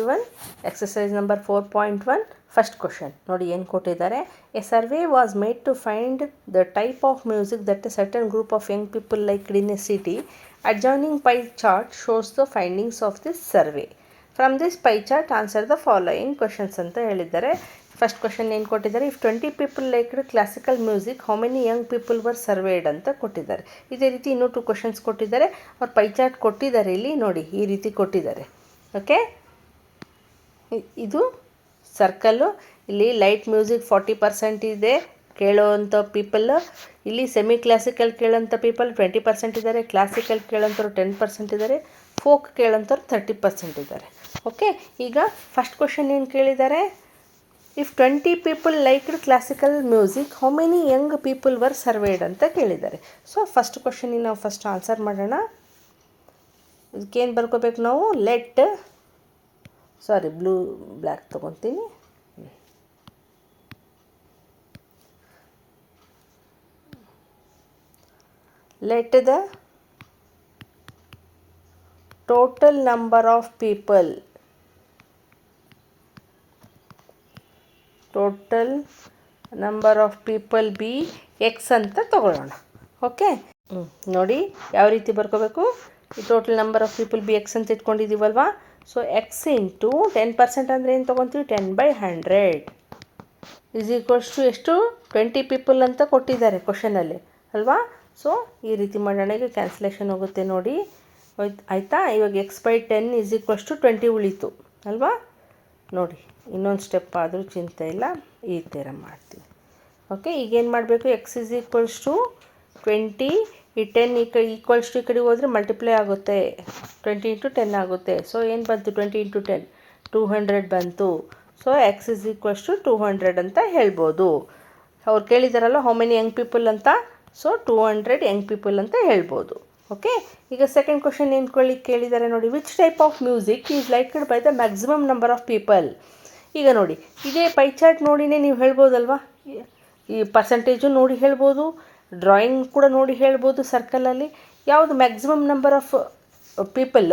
everyone. Exercise number 4.1. First question. ನೋಡಿ ಏನು ಕೊಟ್ಟಿದ್ದಾರೆ. A survey was made to find the type of music that a certain group of young people liked in a city. Adjoining pie chart shows the findings of this survey. From this pie chart answer the following questions ಅಂತ ಹೇಳಿದ್ದಾರೆ. First question ಏನು ಕೊಟ್ಟಿದ್ದಾರೆ, if 20 people liked classical music how many young people were surveyed ಅಂತ ಕೊಟ್ಟಿದ್ದಾರೆ. ಇದೇ ರೀತಿ ಇನ್ನೂ 2 questions ಕೊಟ್ಟಿದ್ದಾರೆ. ಅವ್ರು ಪೈ ಚಾರ್ಟ್ ಕೊಟ್ಟಿದ್ದಾರೆ, ಇಲ್ಲಿ ನೋಡಿ ಈ ರೀತಿ ಕೊಟ್ಟಿದ್ದಾರೆ. ಓಕೆ, ಇದು ಸರ್ಕಲ್ಲು. ಇಲ್ಲಿ ಲೈಟ್ ಮ್ಯೂಸಿಕ್ 40% ಇದೆ ಕೇಳೋವಂಥ ಪೀಪಲ್. ಇಲ್ಲಿ ಸೆಮಿ ಕ್ಲಾಸಿಕಲ್ ಕೇಳೋಂಥ ಪೀಪಲ್ 20% ಇದ್ದಾರೆ, ಕ್ಲಾಸಿಕಲ್ ಕೇಳೋಂಥವ್ರು 10% ಇದ್ದಾರೆ, ಫೋಕ್ ಕೇಳೋಂಥವ್ರು 30% ಇದ್ದಾರೆ. ಓಕೆ, ಈಗ ಫಸ್ಟ್ ಕ್ವಶನ್ ಏನು ಕೇಳಿದ್ದಾರೆ, if 20 people liked classical music how many young people were surveyed ಅಂತ ಕೇಳಿದ್ದಾರೆ. ಸೊ ಫಸ್ಟ್ ಕ್ವಶನಿಗೆ ನಾವು ಫಸ್ಟ್ ಆನ್ಸರ್ ಮಾಡೋಣ. ಇದಕ್ಕೇನು ಬರ್ಕೋಬೇಕು ನಾವು, ಬ್ಲ್ಯಾಕ್ ತೊಗೊತೀನಿ. Let the total number of people be X ಅಂತ ತಗೊಳ್ಳೋಣ. ಓಕೆ, ನೋಡಿ ಯಾವ ರೀತಿ ಬರ್ಕೋಬೇಕು. ಈ total number of people be X ಅಂತ ಇಟ್ಕೊಂಡಿದ್ದೀವಲ್ವಾ. ಸೊ ಎಕ್ಸ್ ಇಂಟು 10% ಅಂದರೆ ಏನು ತೊಗೊತೀವಿ, 10/100 ಈಸ್ ಈಕ್ವಲ್ಸ್ ಟು ಎಷ್ಟು, 20 ಪೀಪಲ್ ಅಂತ ಕೊಟ್ಟಿದ್ದಾರೆ ಕ್ವಶನಲ್ಲಿ ಅಲ್ವಾ. ಸೊ ಈ ರೀತಿ ಮಾಡೋಣ. ಈಗ ಕ್ಯಾನ್ಸಲೇಷನ್ ಹೋಗುತ್ತೆ ನೋಡಿ, ಆಯಿತಾ. ಇವಾಗ x/10 ಈಸ್ ಈಕ್ವಲ್ಸ್ ಟು 20 ಉಳೀತು ಅಲ್ವಾ. ನೋಡಿ ಇನ್ನೊಂದು ಸ್ಟೆಪ್ ಆದರೂ ಚಿಂತೆ ಇಲ್ಲ, ಈ ಥರ ಮಾಡ್ತೀವಿ. ಓಕೆ, ಈಗೇನು ಮಾಡಬೇಕು, ಎಕ್ಸ್ ಈಸ್ ಈಕ್ವಲ್ಸ್ ಟು 20, ಈ 10 ಈಕ್ವಲ್ಸ್ ಟು ಈ ಕಡೆ ಹೋದರೆ ಮಲ್ಟಿಪ್ಲೈ ಆಗುತ್ತೆ, 20 ಇಂಟು 10 ಆಗುತ್ತೆ. ಸೊ ಏನು ಬಂತು, 20 ಇಂಟು 10 200 ಬಂತು. So X is equals to 200 ಅಂತ ಹೇಳ್ಬೋದು. ಅವ್ರು ಕೇಳಿದಾರಲ್ಲ ಹೌ ಮೆನಿ ಯಂಗ್ ಪೀಪಲ್ ಅಂತ, ಸೊ 200 ಯಂಗ್ ಪೀಪಲ್ ಅಂತ ಹೇಳ್ಬೋದು. ಓಕೆ, ಈಗ ಸೆಕೆಂಡ್ ಕ್ವಶನ್ ಏನು ಕೇಳಿದ್ದಾರೆ ನೋಡಿ, which type of music is liked by the maximum number of people. ಈಗ ನೋಡಿ ಇದೇ ಪೈ ಚಾರ್ಟ್ ನೋಡಿನೇ ನೀವು ಹೇಳ್ಬೋದಲ್ವಾ, ಈ ಪರ್ಸೆಂಟೇಜು ನೋಡಿ ಹೇಳ್ಬೋದು, ಡ್ರಾಯಿಂಗ್ ಕೂಡ ನೋಡಿ ಹೇಳ್ಬೋದು. ಸರ್ಕಲಲ್ಲಿ ಯಾವುದು ಮ್ಯಾಕ್ಸಿಮಮ್ ನಂಬರ್ ಆಫ್ ಪೀಪಲ್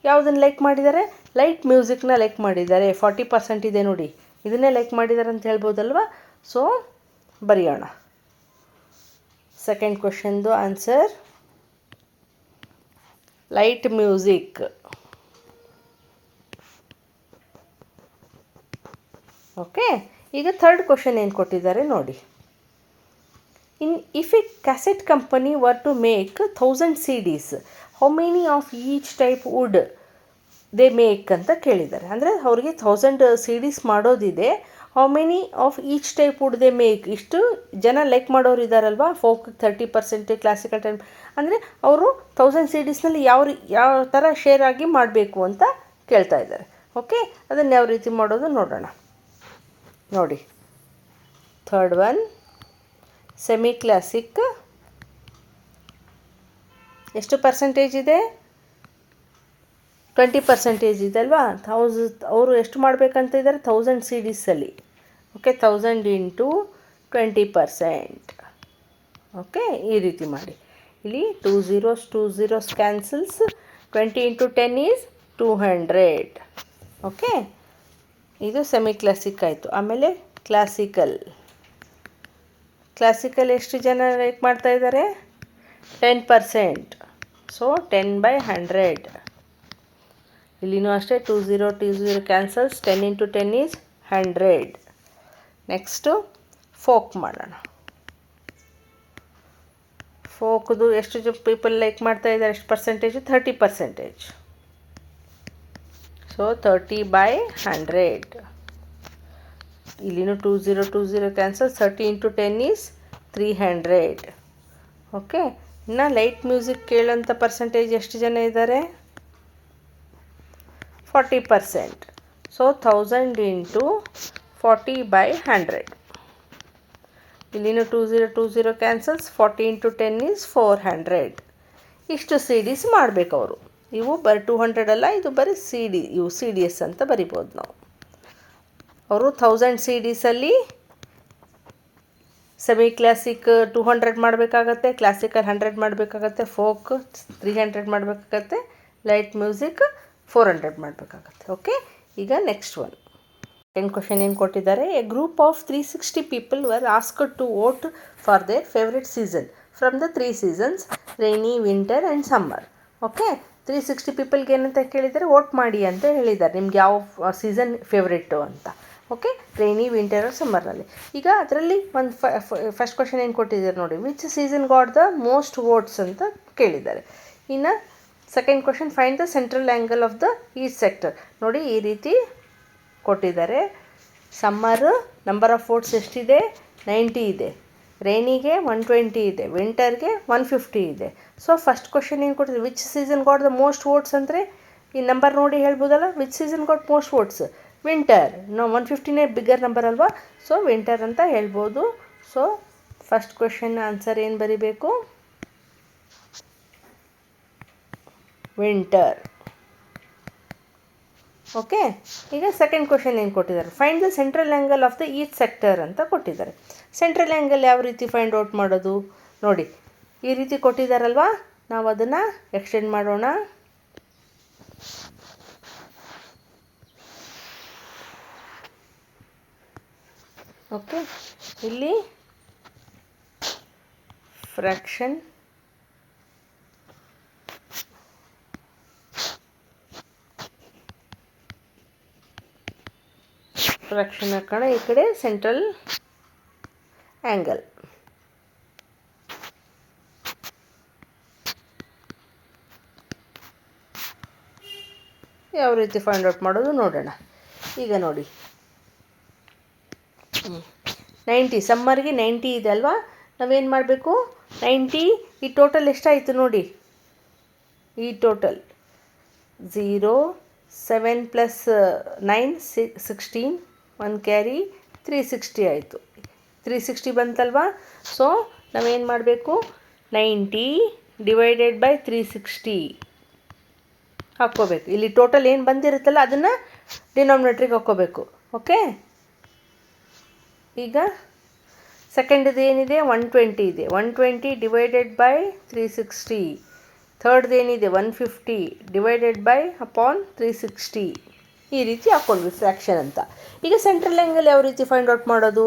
ಯಾವುದನ್ನು ಲೈಕ್ ಮಾಡಿದ್ದಾರೆ, ಲೈಟ್ ಮ್ಯೂಸಿಕ್ನ ಲೈಕ್ ಮಾಡಿದ್ದಾರೆ. 40% ಇದೆ ನೋಡಿ, ಇದನ್ನೇ ಲೈಕ್ ಮಾಡಿದ್ದಾರೆ ಅಂತ ಹೇಳ್ಬೋದಲ್ವಾ. ಸೊ ಬರೆಯೋಣ ಸೆಕೆಂಡ್ ಕ್ವಶನ್ದು ಆನ್ಸರ್, ಲೈಟ್ ಮ್ಯೂಸಿಕ್. ಓಕೆ, ಈಗ ಥರ್ಡ್ ಕ್ವಶನ್ ಏನು ಕೊಟ್ಟಿದ್ದಾರೆ ನೋಡಿ, if a cassette company were to make 1000 CDs how many of each type would they make ಅಂತ ಕೇಳಿದ್ದಾರೆ. ಅಂದರೆ ಅವ್ರಿಗೆ 1000 CDs ಮಾಡೋದಿದೆ, how many of each type would they make. ಇಷ್ಟು ಜನ ಲೈಕ್ ಮಾಡೋರು ಇದ್ದಾರಲ್ವಾ, ಫೋಕ್ 30%, ಕ್ಲಾಸಿಕಲ್ 10, ಅಂದರೆ ಅವರು 1000 CDsನಲ್ಲಿ ಯಾವ ಥರ ಶೇರ್ ಆಗಿ ಮಾಡಬೇಕು ಅಂತ ಕೇಳ್ತಾ ಇದ್ದಾರೆ. ಓಕೆ, ಅದನ್ನು ಯಾವ ರೀತಿ ಮಾಡೋದು ನೋಡೋಣ. ನೋಡಿ ಥರ್ಡ್ ಒನ್ ಸೆಮಿ ಕ್ಲಾಸಿಕ್ ಎಷ್ಟು ಪರ್ಸೆಂಟೇಜ್ ಇದೆ, 20% ಇದೆ ಅಲ್ವಾ. ಅವರು ಎಷ್ಟು ಮಾಡಬೇಕಂತ ಇದ್ದಾರೆ, 1000 CDsಲ್ಲಿ. Okay, 1000 into 20%. ಓಕೆ, ಈ ರೀತಿ ಮಾಡಿ. ಇಲ್ಲಿ 2 zeros cancels, 20 into 10 is 200. Okay, ಇದು ಸೆಮಿ ಕ್ಲಾಸಿಕ್ ಆಯಿತು. ಆಮೇಲೆ ಕ್ಲಾಸಿಕಲ್ ಎಷ್ಟು ಜನ ಲೈಕ್ ಮಾಡ್ತಾ ಇದ್ದಾರೆ, 10%. ಸೊ 10/100. ಇಲ್ಲಿನೂ ಅಷ್ಟೇ, 2 0 cancels, 10 into 10 is 100. Next folk ಮಾಡೋಣ. ಫೋಕ್ದು ಎಷ್ಟು ಪೀಪಲ್ ಲೈಕ್ ಮಾಡ್ತಾ ಇದ್ದಾರೆ, ಎಷ್ಟು ಪರ್ಸೆಂಟೇಜು, 30%. ಸೊ 30/100. ಇಲ್ಲಿನೂ 2 0 ಕ್ಯಾನ್ಸಲ್, 30 ಇಂಟು 10 ಈಸ್ 300. ಓಕೆ, ಇನ್ನು ಲೈಟ್ ಮ್ಯೂಸಿಕ್ ಕೇಳೋಂಥ ಪರ್ಸೆಂಟೇಜ್ ಎಷ್ಟು ಜನ ಇದ್ದಾರೆ, 40%. So 1000 into 40/100. ಇಲ್ಲಿನೂ 2 0 ಕ್ಯಾನ್ಸಲ್ಸ್, 40 ಇಂಟು 10 ಈಸ್ 400. ಇಷ್ಟು CDs ಮಾಡಬೇಕು ಅವರು. ಇವು ಬರೀ 200 ಅಲ್ಲ, ಇದು ಬರೀ ಇವು CDs ಅಂತ ಬರಿಬೋದು ನಾವು. ಅವರು 1000 CDsಲ್ಲಿ ಸೆಮಿ ಕ್ಲಾಸಿಕ್ 200 ಮಾಡಬೇಕಾಗತ್ತೆ, ಕ್ಲಾಸಿಕಲ್ 100 ಮಾಡಬೇಕಾಗತ್ತೆ, ಫೋಕ್ 300 ಮಾಡಬೇಕಾಗತ್ತೆ, ಲೈಟ್ ಮ್ಯೂಸಿಕ್ 400 ಮಾಡಬೇಕಾಗತ್ತೆ. ಓಕೆ, ಈಗ ನೆಕ್ಸ್ಟ್ ಒನ್ ಸೆಕೆಂಡ್ ಕ್ವಶನ್ ಏನು ಕೊಟ್ಟಿದ್ದಾರೆ. A group of 360 people were asked to vote for their favourite season from the 3 seasons rainy, winter and summer. Okay, 360 ಪೀಪಲ್ಗೆ ಏನಂತ ಕೇಳಿದ್ದಾರೆ, ವೋಟ್ ಮಾಡಿ ಅಂತ ಹೇಳಿದ್ದಾರೆ, ನಿಮ್ಗೆ ಯಾವ ಸೀಸನ್ ಫೇವ್ರೆಟ್ಟು ಅಂತ. ಓಕೆ, ರೈನಿ, ವಿಂಟರ್, ಸಮ್ಮರ್ನಲ್ಲಿ. ಈಗ ಅದರಲ್ಲಿ ಒಂದು ಫಸ್ಟ್ ಕ್ವಶನ್ ಏನು ಕೊಟ್ಟಿದ್ದಾರೆ ನೋಡಿ, which season got the most votes ಅಂತ ಕೇಳಿದ್ದಾರೆ. ಇನ್ನು second question, find the central angle of the each sector. ನೋಡಿ ಈ ರೀತಿ ಕೊಟ್ಟಿದ್ದಾರೆ. ಸಮ್ಮರ್ ನಂಬರ್ ಆಫ್ ವೋಟ್ಸ್ ಎಷ್ಟಿದೆ, 90 ಇದೆ. ರೈನಿಗೆ 120 ಇದೆ. ವಿಂಟರ್ಗೆ 150 ಇದೆ. ಸೊ ಫಸ್ಟ್ ಕ್ವಶನ್ ಏನು ಕೊಟ್ಟಿದೆ, which season got the most votes ಅಂದರೆ ಈ ನಂಬರ್ ನೋಡಿ ಹೇಳ್ಬೋದಲ್ಲ, which season got most votes, winter. 150ನೇ ಬಿಗ್ಗರ್ ನಂಬರ್ ಅಲ್ವಾ, ಸೊ ವಿಂಟರ್ ಅಂತ ಹೇಳ್ಬೋದು. ಸೊ ಫಸ್ಟ್ ಕ್ವಶನ್ ಆನ್ಸರ್ ಏನು ಬರಿಬೇಕು, ವಿಂಟರ್. ಓಕೆ, ಈಗ ಸೆಕೆಂಡ್ ಕ್ವಶನ್ ಏನು ಕೊಟ್ಟಿದ್ದಾರೆ, find the central angle of the each sector ಅಂತ ಕೊಟ್ಟಿದ್ದಾರೆ. ಸೆಂಟ್ರಲ್ ಆ್ಯಂಗಲ್ ಯಾವ ರೀತಿ ಫೈಂಡ್ ಔಟ್ ಮಾಡೋದು ನೋಡಿ, ಈ ರೀತಿ ಕೊಟ್ಟಿದ್ದಾರಲ್ವಾ, ನಾವು ಅದನ್ನು ಎಕ್ಸ್ಟೆಂಡ್ ಮಾಡೋಣ. ಓಕೆ, ಇಲ್ಲಿ ಫ್ರ್ಯಾಕ್ಷನ್ ಹಾಕೋಣ, ಈ ಕಡೆ ಸೆಂಟ್ರಲ್ ಆ್ಯಂಗಲ್. ಯಾವ ರೀತಿ ಫೈಂಡ್ ಔಟ್ ಮಾಡೋದು ನೋಡೋಣ. ಈಗ ನೋಡಿ 90, ಸಮ್ಮರ್ಗೆ 90 ಇದೆ ಅಲ್ವಾ, ನಾವೇನು ಮಾಡಬೇಕು, 90 ಈ ಟೋಟಲ್ ಎಷ್ಟಾಯಿತು ನೋಡಿ, ಈ ಟೋಟಲ್ 0, 7 + 9 16, 1 ಕ್ಯಾರಿ 360 ಆಯಿತು. 360 ಬಂತಲ್ವಾ. ಸೊ ನಾವೇನು ಮಾಡಬೇಕು, 90 ಡಿವೈಡೆಡ್ ಬೈ 360 ಹಾಕ್ಕೋಬೇಕು. ಇಲ್ಲಿ ಟೋಟಲ್ ಏನು ಬಂದಿರುತ್ತಲ್ಲ ಅದನ್ನು ಡಿನಾಮಿನೇಟ್ರಿಗೆ ಹಾಕ್ಕೋಬೇಕು. ಓಕೆ, ಈಗ ಸೆಕೆಂಡ್ದು ಏನಿದೆ, 120 ಇದೆ. 120 ಡಿವೈಡೆಡ್ ಬೈ 360. ಥರ್ಡ್ದು ಏನಿದೆ, 150 ಡಿವೈಡೆಡ್ ಬೈ ಅಪಾನ್ 360. ಈ ರೀತಿ ಹಾಕ್ಕೊಂಡ್ವಿ ಫ್ರ್ಯಾಕ್ಷನ್ ಅಂತ. ಈಗ ಸೆಂಟ್ರಲ್ ಆ್ಯಂಗಲ್ ಯಾವ ರೀತಿ ಫೈಂಡ್ ಔಟ್ ಮಾಡೋದು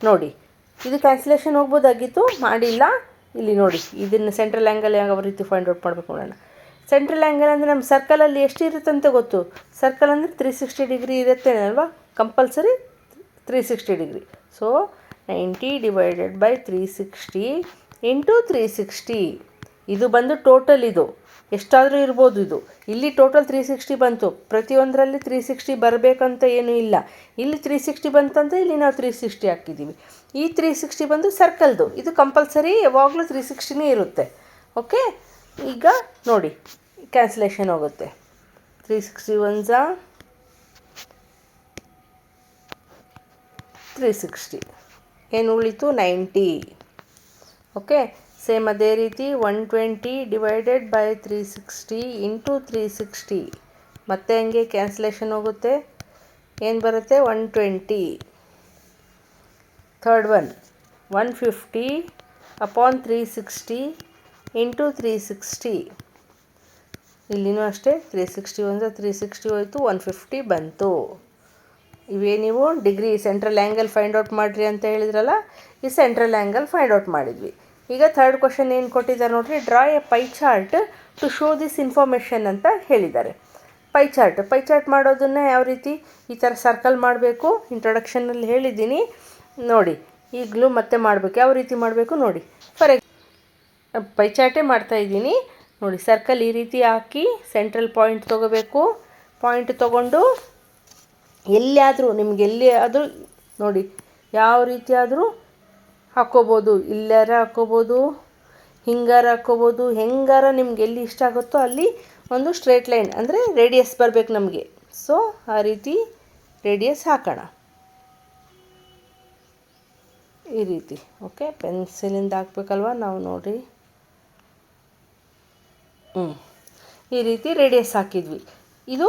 ನೋಡಿ, ಇದು ಕ್ಯಾನ್ಸಲೇಷನ್ ಹೋಗ್ಬೋದಾಗಿತ್ತು, ಮಾಡಿಲ್ಲ. ಇಲ್ಲಿ ನೋಡಿ, ಇದನ್ನು ಸೆಂಟ್ರಲ್ ಆ್ಯಂಗಲ್ ಯಾವ ರೀತಿ ಫೈಂಡ್ ಔಟ್ ಮಾಡಬೇಕು ನೋಡೋಣ. ಸೆಂಟ್ರಲ್ ಆ್ಯಂಗಲ್ ಅಂದರೆ ನಮ್ಮ ಸರ್ಕಲಲ್ಲಿ ಎಷ್ಟಿರುತ್ತಂತ ಗೊತ್ತು, ಸರ್ಕಲ್ ಅಂದರೆ 360 ಡಿಗ್ರಿ ಇರುತ್ತೆ ಅಲ್ವಾ, compulsory 360 degree. So 90 divided by 360 into 360. ಇದು ಬಂದು ಟೋಟಲ್, ಇದು ಎಷ್ಟಾದರೂ ಇರ್ಬೋದು. ಇದು ಇಲ್ಲಿ ಟೋಟಲ್ 360 ಬಂತು. ಪ್ರತಿಯೊಂದರಲ್ಲಿ 360 ಬರಬೇಕಂತ ಏನೂ ಇಲ್ಲ. ಇಲ್ಲಿ 360 ಬಂತಂದರೆ ಇಲ್ಲಿ ನಾವು 360 ಹಾಕಿದ್ದೀವಿ. ಈ 360 ಬಂದು ಸರ್ಕಲ್ದು, ಇದು ಕಂಪಲ್ಸರಿ ಯಾವಾಗಲೂ 360ನೇ ಇರುತ್ತೆ. ಓಕೆ, ಈಗ ನೋಡಿ ಕ್ಯಾನ್ಸಲೇಷನ್ ಹೋಗುತ್ತೆ. 360 1 360, ಏನು ಉಳಿತು, 90. ಓಕೆ, ಸೇಮ್ ಅದೇ ರೀತಿ 120 ಡಿವೈಡೆಡ್ ಬೈ 360 ಇಂಟು 360. ಮತ್ತೆ ಹಂಗೆ ಕ್ಯಾನ್ಸಲೇಷನ್ ಹೋಗುತ್ತೆ, ಏನು ಬರುತ್ತೆ, 120. Third one 150 upon 360 into 360. ಇಲ್ಲಿನೂ ಅಷ್ಟೇ, 360 1 360 ಹೋಯಿತು, 150 ಬಂತು. ಇವೇ ನೀವು degree central angle find out ಮಾಡಿರಿ ಅಂತ ಹೇಳಿದ್ರಲ್ಲ, ಈ ಸೆಂಟ್ರಲ್ ಆ್ಯಂಗಲ್ ಫೈಂಡ್ ಔಟ್ ಮಾಡಿದ್ವಿ. ಈಗ ಥರ್ಡ್ ಕ್ವಶನ್ ಏನು ಕೊಟ್ಟಿದ್ದಾರೆ ನೋಡಿರಿ, draw a pie chart to show this information ಅಂತ ಹೇಳಿದ್ದಾರೆ. ಪೈ ಚಾರ್ಟ್ ಮಾಡೋದನ್ನು ಯಾವ ರೀತಿ, ಈ ಥರ ಸರ್ಕಲ್ ಮಾಡಬೇಕು, ಇಂಟ್ರೊಡಕ್ಷನಲ್ಲಿ ಹೇಳಿದ್ದೀನಿ ನೋಡಿ. ಈಗಲೂ ಮತ್ತೆ ಮಾಡಬೇಕು, ಯಾವ ರೀತಿ ಮಾಡಬೇಕು ನೋಡಿ. ಫಾರ್ ಪೈ ಚಾರ್ಟೇ ಮಾಡ್ತಾಯಿದ್ದೀನಿ ನೋಡಿ. ಸರ್ಕಲ್ ಈ ರೀತಿ ಹಾಕಿ ಸೆಂಟ್ರಲ್ ಪಾಯಿಂಟ್ ತೊಗೋಬೇಕು. ಪಾಯಿಂಟ್ ತೊಗೊಂಡು ಎಲ್ಲಿಯಾದರೂ ನಿಮ್ಗೆ ಎಲ್ಲಿಯಾದರೂ ನೋಡಿ ಯಾವ ರೀತಿ ಆದರೂ ಹಾಕ್ಕೋಬೋದು. ಇಲ್ಲಾರ ಹಾಕ್ಕೋಬೋದು, ಹಿಂಗಾರ ಹಾಕ್ಕೋಬೋದು, ಹೆಂಗಾರ ನಿಮ್ಗೆ ಎಲ್ಲಿ ಇಷ್ಟ ಆಗುತ್ತೋ ಅಲ್ಲಿ ಒಂದು ಸ್ಟ್ರೇಟ್ ಲೈನ್ ಅಂದರೆ ರೇಡಿಯಸ್ ಬರಬೇಕು ನಮಗೆ. ಸೊ ಆ ರೀತಿ ರೇಡಿಯಸ್ ಹಾಕೋಣ ಈ ರೀತಿ. ಓಕೆ, ಪೆನ್ಸಿಲಿಂದ ಹಾಕ್ಬೇಕಲ್ವ ನಾವು, ನೋಡಿರಿ ಈ ರೀತಿ ರೇಡಿಯಸ್ ಹಾಕಿದ್ವಿ. ಇದು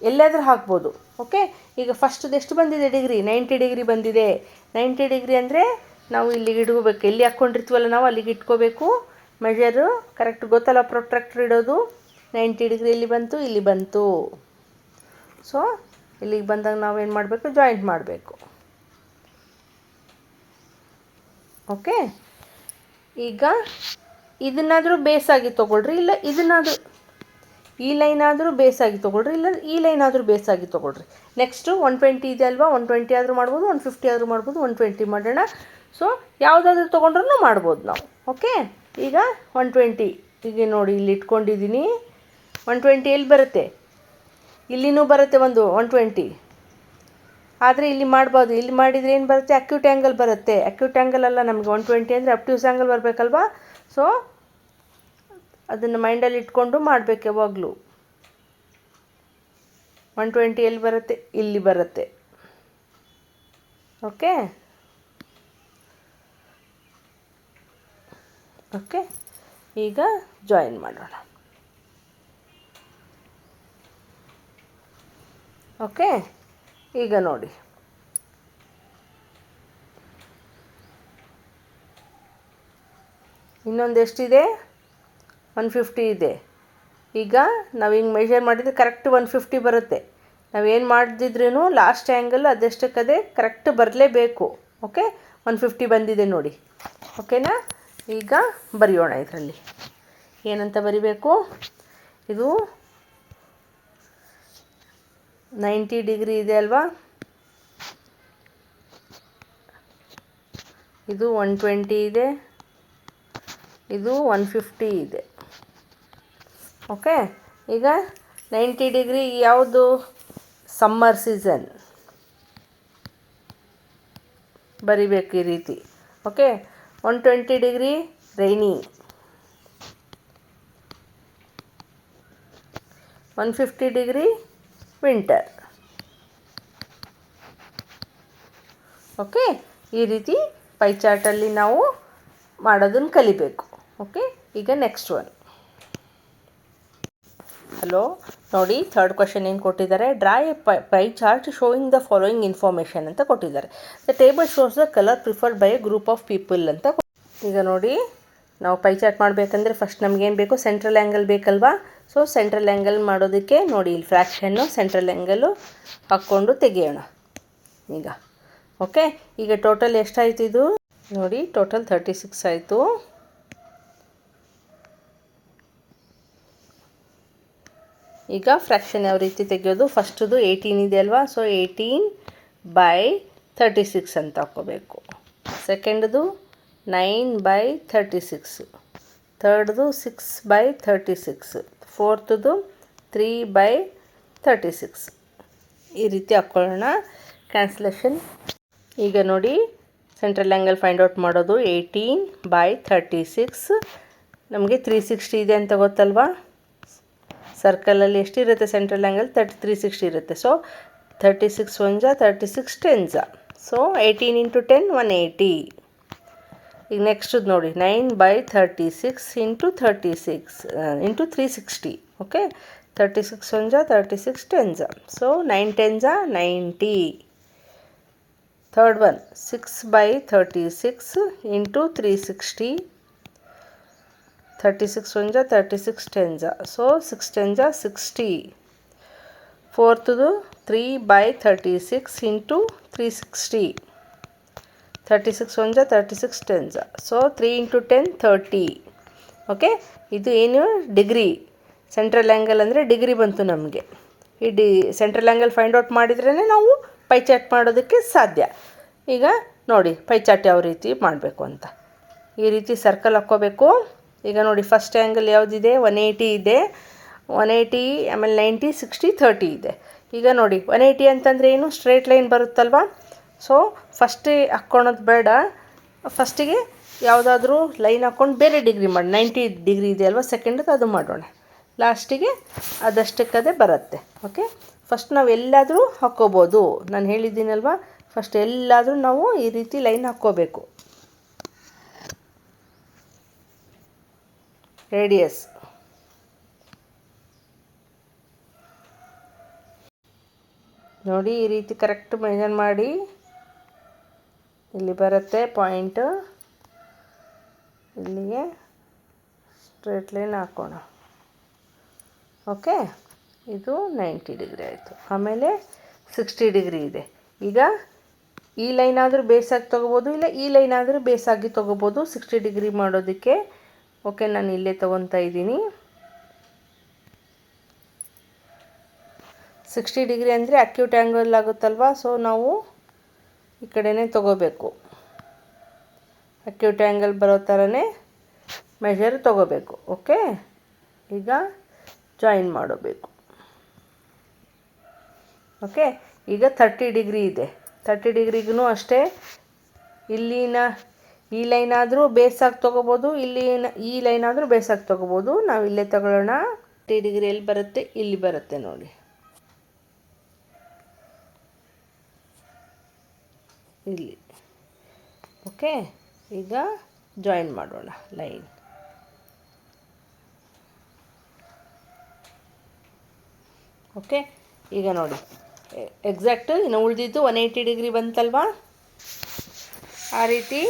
ಎಲ್ಲಾದರೂ ಹಾಕ್ಬೋದು. ಓಕೆ, ಈಗ ಫಸ್ಟ್ದು ಎಷ್ಟು ಬಂದಿದೆ ಡಿಗ್ರಿ, 90 ಡಿಗ್ರಿ ಬಂದಿದೆ. 90 ಡಿಗ್ರಿ ಅಂದರೆ ನಾವು ಇಲ್ಲಿಗೆ ಇಟ್ಕೋಬೇಕು, ಎಲ್ಲಿ ಹಾಕ್ಕೊಂಡಿರ್ತೀವಲ್ಲ ನಾವು ಅಲ್ಲಿಗೆ ಇಟ್ಕೋಬೇಕು. ಮೆಜರು ಕರೆಕ್ಟ್ ಗೊತ್ತಲ್ಲ, ಪ್ರೊಟ್ರಾಕ್ಟರ್ ಇಡೋದು. 90 ಡಿಗ್ರಿ ಎಲ್ಲಿ ಬಂತು, ಇಲ್ಲಿ ಬಂತು. ಸೊ ಇಲ್ಲಿಗೆ ಬಂದಾಗ ನಾವೇನು ಮಾಡಬೇಕು, ಜಾಯಿಂಟ್ ಮಾಡಬೇಕು. ಓಕೆ, ಈಗ ಇದನ್ನಾದರೂ ಬೇಸಾಗಿ ತೊಗೊಳ್ರಿ, ಇಲ್ಲ ಇದನ್ನಾದರೂ ಈ ಲೈನ್ ಆದರೂ ಬೇಸಾಗಿ ತೊಗೊಳ್ರಿ, ಇಲ್ಲ ಈ ಲೈನ್ ಆದರೂ ಬೇಸಾಗಿ ತೊಗೊಳ್ರಿ. ನೆಕ್ಸ್ಟು 120 ಇದೆ ಅಲ್ವಾ, 120 ಆದರೂ ಮಾಡ್ಬೋದು, 150 ಆದರೂ ಮಾಡ್ಬೋದು. 120 ಮಾಡೋಣ. ಸೊ ಯಾವುದಾದ್ರೂ ತೊಗೊಂಡ್ರೂ ಮಾಡ್ಬೋದು ನಾವು. ಓಕೆ, ಈಗ 120 ಈಗ ನೋಡಿ ಇಲ್ಲಿ ಇಟ್ಕೊಂಡಿದ್ದೀನಿ. 120 ಎಲ್ಲಿ ಬರುತ್ತೆ, ಇಲ್ಲಿನೂ ಬರುತ್ತೆ ಒಂದು 120. ಆದರೆ ಇಲ್ಲಿ ಮಾಡ್ಬೋದು, ಇಲ್ಲಿ ಮಾಡಿದರೆ ಏನು ಬರುತ್ತೆ, ಅಕ್ಯೂಟ್ ಆ್ಯಂಗಲ್ ಬರುತ್ತೆ. ಅಕ್ಯೂಟ್ ಆ್ಯಂಗಲ್ ಅಲ್ಲ, ನಮಗೆ 120 ಅಂದರೆ ಅಬ್ಟ್ಯೂಸ್ ಆ್ಯಂಗಲ್ ಬರಬೇಕಲ್ವಾ. ಸೊ ಅದನ್ನು ಮೈಂಡಲ್ಲಿ ಇಟ್ಕೊಂಡು ಮಾಡಬೇಕು ಯಾವಾಗಲೂ. 120 ಎಲ್ಲಿ ಬರುತ್ತೆ, ಇಲ್ಲಿ ಬರುತ್ತೆ. ಓಕೆ ಓಕೆ, ಈಗ ಜಾಯಿನ್ ಮಾಡೋಣ. ಓಕೆ, ಈಗ ನೋಡಿ ಇನ್ನೊಂದು ಎಷ್ಟಿದೆ, 150 ಇದೆ. ಈಗ ನಾವು ಹಿಂಗೆ ಮೆಷರ್ ಮಾಡಿದರೆ ಕರೆಕ್ಟ್ 150 ಬರುತ್ತೆ. ನಾವೇನು ಮಾಡಿದ್ರೂ ಲಾಸ್ಟ್ ಆ್ಯಂಗಲ್ ಅದೆಷ್ಟಕ್ಕದೇ ಕರೆಕ್ಟ್ ಬರಲೇಬೇಕು. ಓಕೆ, 150 ಬಂದಿದೆ ನೋಡಿ. ಓಕೆನಾ, ಈಗ ಬರೆಯೋಣ. ಇದರಲ್ಲಿ ಏನಂತ ಬರಿಬೇಕು, ಇದು 90 ಡಿಗ್ರಿ ಇದೆ ಅಲ್ವಾ, ಇದು 120 ಇದೆ, ಇದು 150 ಇದೆ. ಓಕೆ, ಈಗ 90 ಡಿಗ್ರಿ ಯಾವುದು, ಸಮ್ಮರ್ ಸೀಸನ್ ಬರಿಬೇಕು ಈ ರೀತಿ. Okay, 120 degree rainy, 150 degree winter. Okay, ಈ ರೀತಿ ಪೈ ಚಾರ್ಟಲ್ಲಿ ನಾವು ಮಾಡೋದನ್ನು ಕಲಿಬೇಕು. ಓಕೆ, ಈಗ ನೆಕ್ಸ್ಟ್ ಒನ್. ಹಲೋ, ನೋಡಿ ಥರ್ಡ್ ಕ್ವೆಶನ್ ಏನು ಕೊಟ್ಟಿದ್ದಾರೆ, draw a pie chart showing the following information ಅಂತ ಕೊಟ್ಟಿದ್ದಾರೆ. The table shows the colour preferred by A group of people ಅಂತ. ಈಗ ನೋಡಿ, ನಾವು ಪೈ ಚಾರ್ಟ್ ಮಾಡಬೇಕಂದ್ರೆ ಫಸ್ಟ್ ನಮಗೇನು ಬೇಕು, ಸೆಂಟ್ರಲ್ ಆ್ಯಂಗಲ್ ಬೇಕಲ್ವಾ. ಸೊ ಸೆಂಟ್ರಲ್ ಆ್ಯಂಗಲ್ ಮಾಡೋದಕ್ಕೆ ನೋಡಿ ಇಲ್ಲಿ ಫ್ರ್ಯಾಕ್ಷನ್ನು ಸೆಂಟ್ರಲ್ ಆ್ಯಂಗಲು ಹಾಕ್ಕೊಂಡು ತೆಗೆಯೋಣ ಈಗ. ಓಕೆ, ಈಗ ಟೋಟಲ್ ಎಷ್ಟಾಯಿತು ಇದು ನೋಡಿ, ಟೋಟಲ್ 36 ಆಯಿತು. ಈಗ ಫ್ರ್ಯಾಕ್ಷನ್ ಯಾವ ರೀತಿ ತೆಗೆಯೋದು, ಫಸ್ಟದು 18 ಇದೆ ಅಲ್ವಾ, ಸೊ 18/36 ಅಂತ ಹಾಕ್ಕೋಬೇಕು. ಸೆಕೆಂಡ್ದು 9/36, ಥರ್ಡ್ದು 6/36, ಫೋರ್ತದು 3/36. ಈ ರೀತಿ ಹಾಕ್ಕೊಳ್ಳೋಣ. ಕ್ಯಾನ್ಸಲೇಷನ್. ಈಗ ನೋಡಿ, ಸೆಂಟ್ರಲ್ ಆ್ಯಂಗಲ್ ಫೈಂಡ್ ಔಟ್ ಮಾಡೋದು 18/36. ನಮಗೆ 360 ಇದೆ ಅಂತ ಗೊತ್ತಲ್ವಾ. ಸರ್ಕಲಲ್ಲಿ ಎಷ್ಟಿರುತ್ತೆ ಸೆಂಟ್ರಲ್ ಆ್ಯಂಗಲ್, 360 ಇರುತ್ತೆ. ಸೊ 36 1 36 10. ಸೊ 18 × 10 180. ಈಗ ನೆಕ್ಸ್ಟದು ನೋಡಿ 9/36 × 36 × 360. Okay, 36 1 36 10. So 9 10 90. Third one 6/36 × 360. 36 1 36 10. So 6 10 60. ಫೋರ್ತದು 3/36 × 360. 36 1 36 10. So 3 × 10 30. Okay, ಇದು ಏನು ಡಿಗ್ರಿ, ಸೆಂಟ್ರಲ್ ಆ್ಯಂಗಲ್ ಅಂದರೆ ಡಿಗ್ರಿ ಬಂತು ನಮಗೆ. ಈ ಸೆಂಟ್ರಲ್ ಆ್ಯಂಗಲ್ ಫೈಂಡ್ ಔಟ್ ಮಾಡಿದ್ರೇ ನಾವು ಪೈ ಚಾರ್ಟ್ ಮಾಡೋದಕ್ಕೆ ಸಾಧ್ಯ. ಈಗ ನೋಡಿ ಪೈ ಚಾರ್ಟ್ ಯಾವ ರೀತಿ ಮಾಡಬೇಕು ಅಂತ. ಈ ರೀತಿ ಸರ್ಕಲ್ ಹಾಕ್ಕೋಬೇಕು. ಈಗ ನೋಡಿ ಫಸ್ಟ್ ಆ್ಯಂಗಲ್ ಯಾವುದಿದೆ, 180 ಇದೆ, 180, ಆಮೇಲೆ 90, 60, 30 ಇದೆ. ಈಗ ನೋಡಿ 180 ಅಂತಂದರೆ ಏನು, ಸ್ಟ್ರೇಟ್ ಲೈನ್ ಬರುತ್ತಲ್ವ. ಸೊ ಫಸ್ಟೇ ಹಾಕ್ಕೊಳೋದು ಬೇಡ, ಫಸ್ಟಿಗೆ ಯಾವುದಾದ್ರೂ ಲೈನ್ ಹಾಕ್ಕೊಂಡು ಬೇರೆ ಡಿಗ್ರಿ ಮಾಡಿ. 90 ಡಿಗ್ರಿ ಇದೆ ಅಲ್ವ, ಸೆಕೆಂಡ್ದು ಅದು ಮಾಡೋಣ. ಲಾಸ್ಟಿಗೆ ಅದಷ್ಟಕ್ಕದೇ ಬರುತ್ತೆ. ಓಕೆ, ಫಸ್ಟ್ ನಾವು ಎಲ್ಲಾದರೂ ಹಾಕ್ಕೋಬೋದು. ನಾನು ಹೇಳಿದ್ದೀನಲ್ವ, ಫಸ್ಟ್ ಎಲ್ಲಾದರೂ ನಾವು ಈ ರೀತಿ ಲೈನ್ ಹಾಕ್ಕೋಬೇಕು. ರೇಡಿಯಸ್ ನೋಡಿ, ಈ ರೀತಿ ಕರೆಕ್ಟ್ ಮೆಜರ್ ಮಾಡಿ. ಇಲ್ಲಿ ಬರುತ್ತೆ ಪಾಯಿಂಟ್, ಇಲ್ಲಿಗೆ ಸ್ಟ್ರೇಟ್ ಲೈನ್ ಹಾಕೋಣ. ಓಕೆ, ಇದು 90 ಡಿಗ್ರಿ ಆಯಿತು. ಆಮೇಲೆ 60 ಡಿಗ್ರಿ ಇದೆ. ಈಗ ಈ ಲೈನ್ ಆದರೂ ಬೇಸಾಗಿ ತೊಗೋಬೋದು, ಇಲ್ಲ ಈ ಲೈನ್ ಆದರೂ ಬೇಸಾಗಿ ತೊಗೋಬೋದು 60 ಡಿಗ್ರಿ ಮಾಡೋದಕ್ಕೆ. ಓಕೆ, ನಾನು ಇಲ್ಲೇ ತೊಗೊತಾ ಇದ್ದೀನಿ. 60 ಡಿಗ್ರಿ ಅಂದರೆ ಅಕ್ಯೂಟ್ ಆ್ಯಂಗಲ್ ಆಗುತ್ತಲ್ವ, ಸೊ ನಾವು ಈ ಕಡೆನೇ ತೊಗೋಬೇಕು. ಅಕ್ಯೂಟ್ ಆ್ಯಂಗಲ್ ಬರೋ ಥರನೇ ಮೆಷರ್ ತೊಗೋಬೇಕು. ಓಕೆ, ಈಗ ಜಾಯಿನ್ ಮಾಡಬೇಕು. ಓಕೆ, ಈಗ 30 ಡಿಗ್ರಿ ಇದೆ. 30 ಡಿಗ್ರಿಗೂ ಅಷ್ಟೇ ಈ ಲೈನ್ ಆದರೂ ಬೇಸಾಗಿ ತೊಗೋಬೋದು, ಈ ಲೈನ್ ಆದರೂ ಬೇಸಾಗಿ ತೊಗೋಬೋದು. ನಾವು ಇಲ್ಲೇ ತಗೊಳ್ಳೋಣ. 30 ಡಿಗ್ರಿ ಎಲ್ಲಿ ಬರುತ್ತೆ? ಇಲ್ಲಿ ಬರುತ್ತೆ ನೋಡಿ. ಇಲ್ಲಿ. ಓಕೆ, ಈಗ ಜಾಯಿನ್ ಮಾಡೋಣ ಲೈನ್. ಓಕೆ, ಈಗ ನೋಡಿ ಎಕ್ಸಾಕ್ಟು ಇನ್ನು ಉಳಿದಿದ್ದು 180 ಡಿಗ್ರಿ ಬಂತಲ್ವಾ, ಆ ರೀತಿ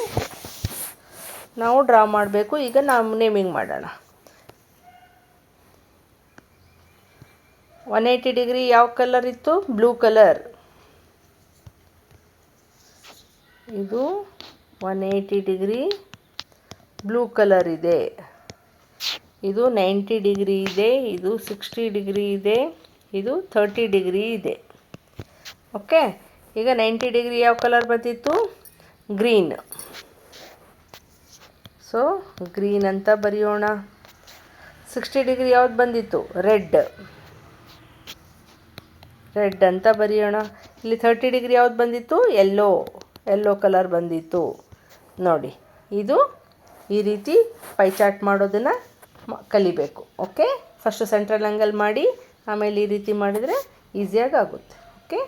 ನಾವು ಡ್ರಾ ಮಾಡಬೇಕು. ಈಗ ನಾವು ನೇಮಿಂಗ್ ಮಾಡೋಣ. 180 ಡಿಗ್ರಿ ಯಾವ ಕಲರ್ ಇತ್ತು? Blue colour. ಇದು 180 ಡಿಗ್ರಿ ಬ್ಲೂ ಕಲರ್ ಇದೆ. ಇದು 90 ಡಿಗ್ರಿ ಇದೆ, ಇದು 60 ಡಿಗ್ರಿ ಇದೆ, ಇದು 30 ಡಿಗ್ರಿ ಇದೆ. ಓಕೆ, ಈಗ 90 ಡಿಗ್ರಿ ಯಾವ ಕಲರ್ ಬಂದಿತ್ತು? ಗ್ರೀನ್. ಸೊ ಗ್ರೀನ್ ಅಂತ ಬರೆಯೋಣ. 60 ಡಿಗ್ರಿ ಯಾವ್ದು ಬಂದಿತ್ತು? ರೆಡ್ ಅಂತ ಬರೆಯೋಣ. ಇಲ್ಲಿ 30 ಡಿಗ್ರಿ ಯಾವ್ದು ಬಂದಿತ್ತು? ಯೆಲ್ಲೋ ಕಲರ್ ಬಂದಿತ್ತು ನೋಡಿ. ಇದು ಈ ರೀತಿ ಪೈ ಚಾರ್ಟ್ ಮಾಡೋದನ್ನು ಕಲಿಬೇಕು. ಓಕೆ, ಫಸ್ಟು ಸೆಂಟ್ರಲ್ ಆ್ಯಂಗಲ್ ಮಾಡಿ ಆಮೇಲೆ ಈ ರೀತಿ ಮಾಡಿದರೆ ಈಸಿಯಾಗಿ ಆಗುತ್ತೆ. ಓಕೆ,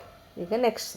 ಈಗ ನೆಕ್ಸ್ಟ್